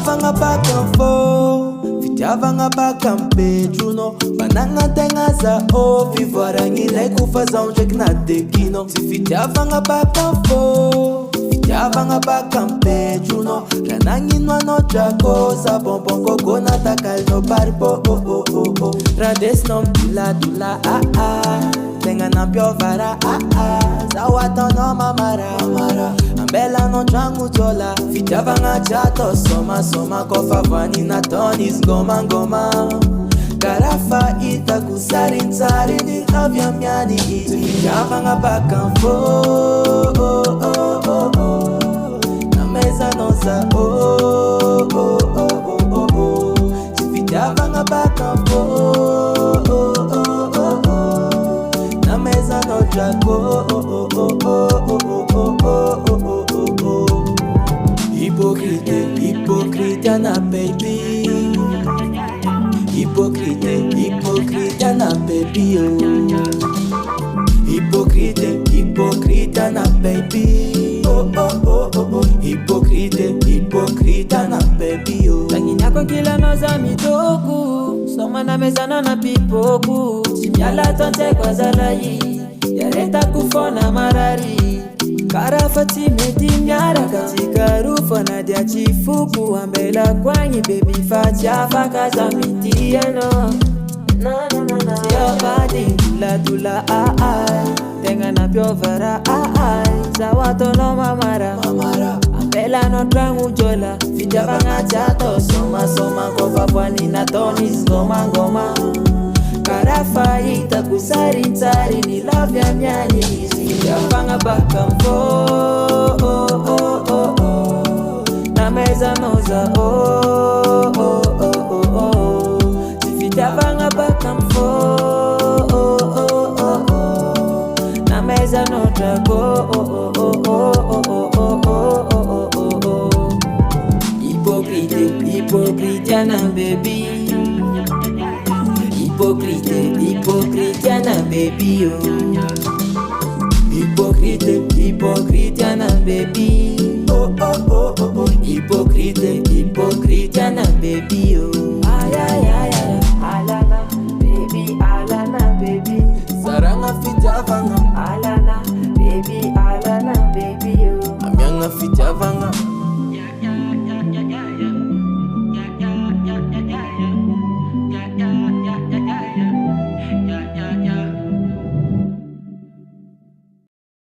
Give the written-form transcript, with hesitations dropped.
fitiavagna baka fô, fitiavagna baka mipetro banagna tegna zao, fivoaragny ilaiko fa zaho ndraiky nadekino. Tsy fitiavagna baka fô, fitiavagna baka mipetro raha nagnino anao drako, za bonbon coco natakalonao paripo raha desinao midoladôla tegna nampiôva zaho ataonao mamara ambelanao tragno jôla. Fitiavagna tsy atao somasoma kofa voany nataony izy ngomangoma, karaha fahitako sarintsariny avy amiany izy. Fitiavagna baka fô, namezanao zao, tsy fitiavagna baka fô, namezanao drako. Hypocrite, hypocrite ana baby, hypocrite, hypocrite ana baby hypocrite, hypocrite ana baby hypocrite, hypocrite ana baby Tanginy yako kila noza mitoko, soma na mezana na pipoku, chimiala tonte kwa zalai, yareta kufona marari, karafa timeti miara katika rufa na dia chifuku, ambela kwanyi baby fatia fakaza mitiano. Your body dula tenga na piovara zawato no mamara ambela no trangu jola. Fitiavagna chato soma kofa pwani na tonis ngoma karafa ita kusarintsari ni love ya myanyi. Fitiavagna baka mfo na meza noza fitiavagna baka mfo na meza no drago. Hypocrite, hypocrite ana baby, hypocrite, hypocrite ana baby hypocrite, hypocrite ana baby hypocrite, hypocrite ana baby alana baby, alana baby, saranga fitiavagna alana baby, alana baby amiagna fitiavagna